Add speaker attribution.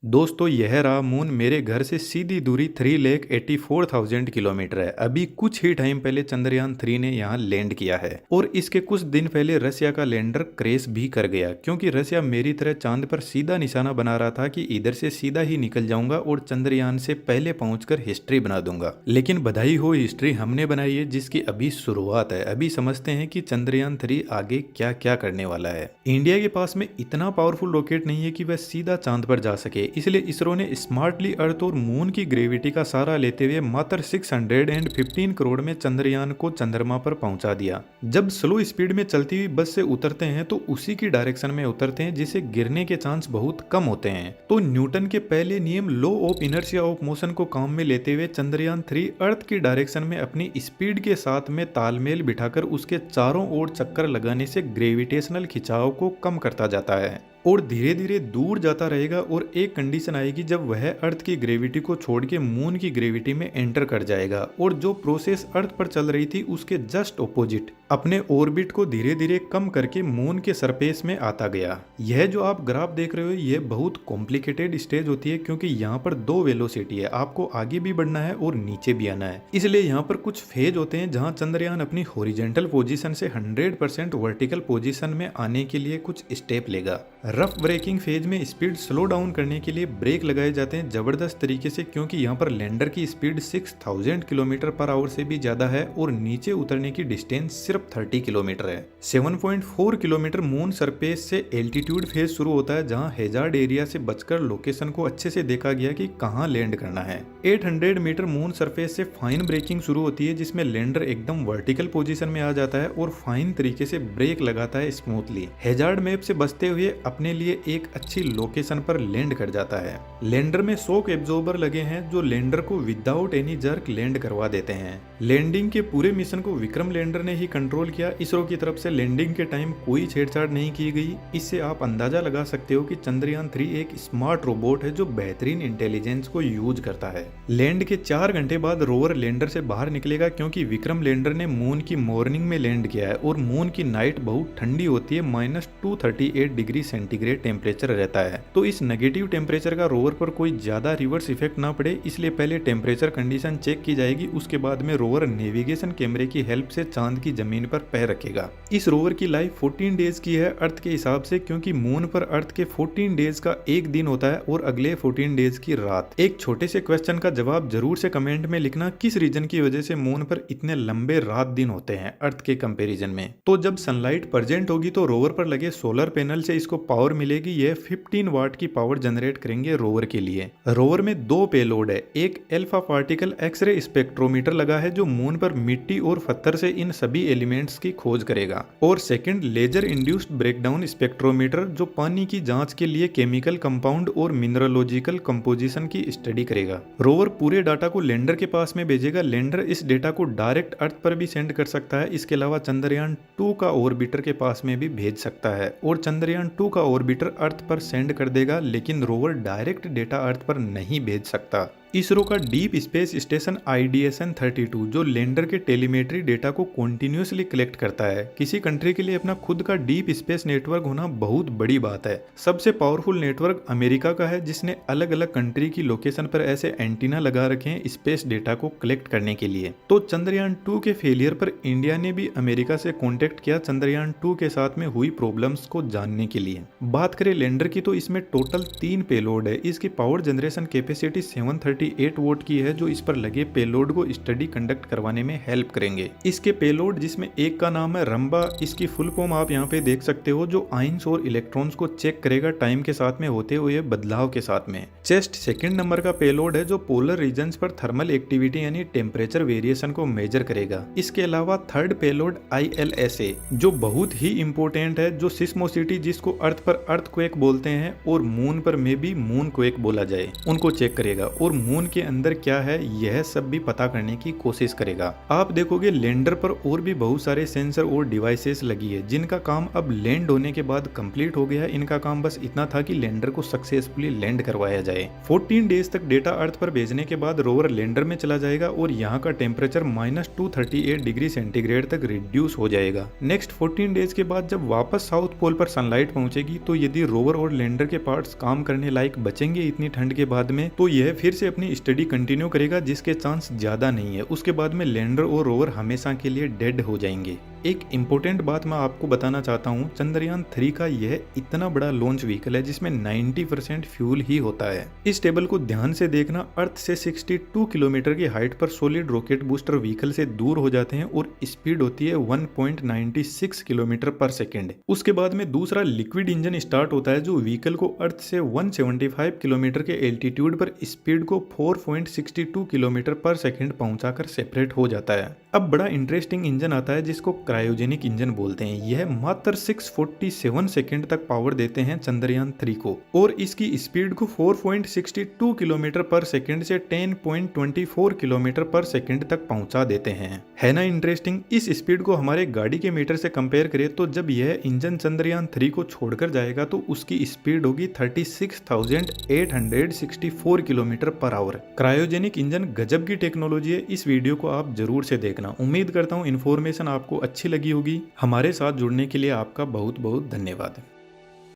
Speaker 1: दोस्तों यह रहा मून मेरे घर से सीधी दूरी 3,84,000 किलोमीटर है। अभी कुछ ही टाइम पहले चंद्रयान 3 ने यहाँ लैंड किया है और इसके कुछ दिन पहले रसिया का लैंडर क्रैश भी कर गया क्योंकि रसिया मेरी तरह चांद पर सीधा निशाना बना रहा था कि इधर से सीधा ही निकल जाऊंगा और चंद्रयान से पहले पहुंचकर हिस्ट्री बना दूंगा। लेकिन बधाई हो, हिस्ट्री हमने बनाई है जिसकी अभी शुरुआत है। अभी समझते हैं कि चंद्रयान 3 आगे क्या क्या करने वाला है। इंडिया के पास में इतना पावरफुल रॉकेट नहीं है कि वह सीधा चांद पर जा सके, इसलिए इसरो ने स्मार्टली अर्थ और मून की ग्रेविटी का सहारा लेते हुए मात्र 615 करोड़ में चंद्रयान को चंद्रमा पर पहुंचा दिया। जब स्लो स्पीड में चलती हुई बस से उतरते हैं तो उसी की डायरेक्शन में उतरते हैं जिससे गिरने के चांस बहुत कम होते हैं। तो न्यूटन के पहले नियम law of inertia of motion को काम में लेते हुए चंद्रयान 3 अर्थ की डायरेक्शन में अपनी स्पीड के साथ में तालमेल बिठाकर उसके चारों ओर चक्कर लगाने से ग्रेविटेशनल खिंचाव को कम करता जाता है और धीरे धीरे दूर जाता रहेगा और एक कंडीशन आएगी जब वह अर्थ की ग्रेविटी को छोड़ के मून की ग्रेविटी में एंटर कर जाएगा और जो प्रोसेस अर्थ पर चल रही थी उसके जस्ट ऑपोजिट अपने ऑर्बिट को धीरे धीरे कम करके मून के सरफेस में आता गया। यह जो आप ग्राफ देख रहे हो यह बहुत कॉम्प्लिकेटेड स्टेज होती है क्योंकि यहाँ पर दो वेलोसिटी है, आपको आगे भी बढ़ना है और नीचे भी आना है। इसलिए यहाँ पर कुछ फेज होते हैं जहाँ चंद्रयान अपनी हॉरिजॉन्टल पोजीशन से 100% वर्टिकल पोजीशन में आने के लिए कुछ स्टेप लेगा। रफ ब्रेकिंग फेज में स्पीड स्लो डाउन करने के लिए ब्रेक लगाए जाते हैं जबरदस्त तरीके से क्योंकि यहाँ पर लैंडर की स्पीड 6000 किलोमीटर पर आवर से भी ज्यादा है और नीचे उतरने की डिस्टेंस सिर्फ 30 किलोमीटर है। 7.4 किलोमीटर मून सरफेस से एल्टीट्यूड फेज शुरू होता है जहाँ हैजार्ड एरिया से बचकर लोकेशन को अच्छे से देखा गया कि कहाँ लैंड करना है। 800 मीटर मून सरफेस से फाइन ब्रेकिंग शुरू होती है जिसमें लैंडर एकदम वर्टिकल पोजीशन में आ जाता है और फाइन तरीके से ब्रेक लगाता है स्मूथली। हैजार्ड मैप से बचते हुए अपने लिए एक अच्छी लोकेशन पर लैंड कर जाता है। लैंडर में शॉक एब्जॉर्बर लगे हैं जो लैंडर को विदाउट एनी जर्क लैंड करवा देते हैं। लैंडिंग के पूरे मिशन को विक्रम लैंडर ने ही कंट्रोल किया। इसरो की तरफ से लैंडिंग के टाइम कोई छेड़छाड़ नहीं की गई। इससे आप अंदाजा लगा सकते हो कि चंद्रयान 3 एक स्मार्ट रोबोट है जो बेहतरीन इंटेलिजेंस को यूज करता है। लैंड के 4 घंटे बाद रोवर लैंडर से बाहर निकलेगा क्योंकि विक्रम लैंडर ने मून की मॉर्निंग में लैंड किया है और मून की नाइट बहुत ठंडी होती है, -238 डिग्री सेंटीग्रेड टेम्परेचर रहता है। तो इस नेगेटिव टेम्परेचर का रोवर पर कोई ज्यादा रिवर्स इफेक्ट ना पड़े इसलिए पहले टेम्परेचर कंडीशन चेक की जाएगी, उसके बाद में रोवर नेविगेशन कैमरे की हेल्प से चांद की जमीन पर पैर रखेगा। इस रोवर की लाइफ 14 डेज की है अर्थ के हिसाब से क्योंकि मून पर अर्थ के 14 डेज का एक दिन होता है और अगले 14 डेज की रात। एक छोटे से क्वेश्चन का जवाब जरूर से कमेंट में लिखना, किस रीजन की वजह से मून पर इतने लंबे रात दिन होते हैं अर्थ के कंपेरिजन में। तो जब सनलाइट प्रेजेंट होगी तो रोवर पर लगे सोलर पैनल से इसको पावर मिलेगी। यह 15 वाट की पावर जनरेट करेंगे रोवर के लिए। रोवर में 2 पेलोड है। एक अल्फा पार्टिकल एक्सरे स्पेक्ट्रोमीटर लगा है जो मून पर मिट्टी और पत्थर से इन सभी एलिमेंट्स की खोज करेगा और second laser induced breakdown spectrometer जो पानी की जांच के लिए केमिकल कंपाउंड और मिनरलोजिकल कंपोजिशन की स्टडी करेगा। रोवर पूरे डाटा को लैंडर के पास में भेजेगा। लैंडर इस डेटा को डायरेक्ट अर्थ पर भी सेंड कर सकता है। इसके अलावा चंद्रयान 2 का ऑर्बिटर के पास में भी भेज सकता है और चंद्रयान 2 का ऑर्बिटर अर्थ पर सेंड कर देगा, लेकिन रोवर डायरेक्ट डेटा अर्थ पर नहीं भेज सकता। इसरो का डीप स्पेस स्टेशन IDSN 32 जो लैंडर के टेलीमेट्री डेटा को कॉन्टिन्यूसली कलेक्ट करता है। किसी कंट्री के लिए अपना खुद का डीप स्पेस नेटवर्क होना बहुत बड़ी बात है। सबसे पावरफुल नेटवर्क अमेरिका का है जिसने अलग अलग कंट्री की लोकेशन पर ऐसे एंटीना लगा रखे हैं स्पेस डेटा को कलेक्ट करने के लिए। तो चंद्रयान 2 के फेलियर पर इंडिया ने भी अमेरिका से कॉन्टेक्ट किया चंद्रयान 2 के साथ में हुई प्रॉब्लम्स को जानने के लिए। बात करें लैंडर की तो इसमें टोटल 3 पेलोड है। इसकी पावर जनरेशन कैपेसिटी 738 वोट की है जो इस पर लगे पेलोड को स्टडी कंडक्ट करवाने में हेल्प करेंगे। इसके पेलोड जिसमें एक का नाम है रंबा, इसकी फुल फॉर्म आप यहाँ पे देख सकते हो, जो आइंस और इलेक्ट्रॉन्स को चेक करेगा टाइम के साथ में होते हुए बदलाव के साथ में। चेस्ट सेकंड नंबर का पेलोड है जो पोलर रीजन्स पर थर्मल एक्टिविटी यानी टेम्परेचर वेरिएशन को मेजर करेगा। इसके अलावा थर्ड पेलोड ILSA जो बहुत ही इंपॉर्टेंट है, जो सिस्मोसिटी जिसको अर्थ पर अर्थक्वेक बोलते हैं और मून पर में भी मून क्वेक बोला जाए, उनको चेक करेगा। और मून के अंदर क्या है यह सब भी पता करने की कोशिश करेगा। आप देखोगे लैंडर पर और भी बहुत सारे सेंसर और डिवाइसेस लगी है जिनका काम अब लैंड होने के बाद कंप्लीट हो गया है। इनका काम बस इतना था कि लैंडर को सक्सेसफुली लैंड करवाया जाए। 14 डेज तक डेटा अर्थ पर भेजने के बाद रोवर लैंडर में चला जाएगा और यहाँ का टेम्परेचर -238 डिग्री सेंटीग्रेड तक रिड्यूस हो जाएगा। नेक्स्ट 14 डेज के बाद जब वापस साउथ पोल पर सनलाइट पहुंचेगी तो यदि रोवर और लैंडर के पार्ट्स काम करने लायक बचेंगे इतनी ठंड के बाद में, तो यह फिर से अपनी स्टडी कंटिन्यू करेगा जिसके चांस ज्यादा नहीं है। उसके बाद में लैंडर और रोवर हमेशा के लिए डेड हो जाएंगे। एक इम्पोर्टेंट बात मैं आपको बताना चाहता हूँ, चंद्रयान 3 का यह इतना बड़ा लॉन्च व्हीकल है जिसमें 90% फ्यूल ही होता है। इस टेबल को ध्यान से देखना, अर्थ से 62 किलोमीटर की हाइट पर सॉलिड रॉकेट बूस्टर व्हीकल से दूर हो जाते हैं और स्पीड होती है 1.96 किलोमीटर पर सेकेंड। उसके बाद में दूसरा लिक्विड इंजन स्टार्ट होता है जो व्हीकल को अर्थ से 175 किलोमीटर के एल्टीट्यूड पर स्पीड को 4.62 किलोमीटर पर सेकेंड पहुंचाकर सेपरेट हो जाता है। अब बड़ा इंटरेस्टिंग इंजन आता है जिसको क्रायोजेनिक इंजन बोलते हैं। यह मात्र 647 सेकंड तक पावर देते हैं चंद्रयान 3 को और इसकी स्पीड को 4.62 किलोमीटर पर सेकंड से 10.24 किलोमीटर पर सेकंड तक पहुंचा देते हैं। है ना इंटरेस्टिंग। इस स्पीड को हमारे गाड़ी के मीटर से कंपेयर करें तो जब यह इंजन चंद्रयान 3 को छोड़कर जाएगा तो उसकी स्पीड होगी 36,864 kilometre per hour. Cryogenic engine गजब की टेक्नोलॉजी है। इस वीडियो को आप जरूर से देखना। उम्मीद करता हूँ इन्फॉर्मेशन आपको अच्छी लगी होगी। हमारे साथ जुड़ने के लिए आपका बहुत बहुत धन्यवाद।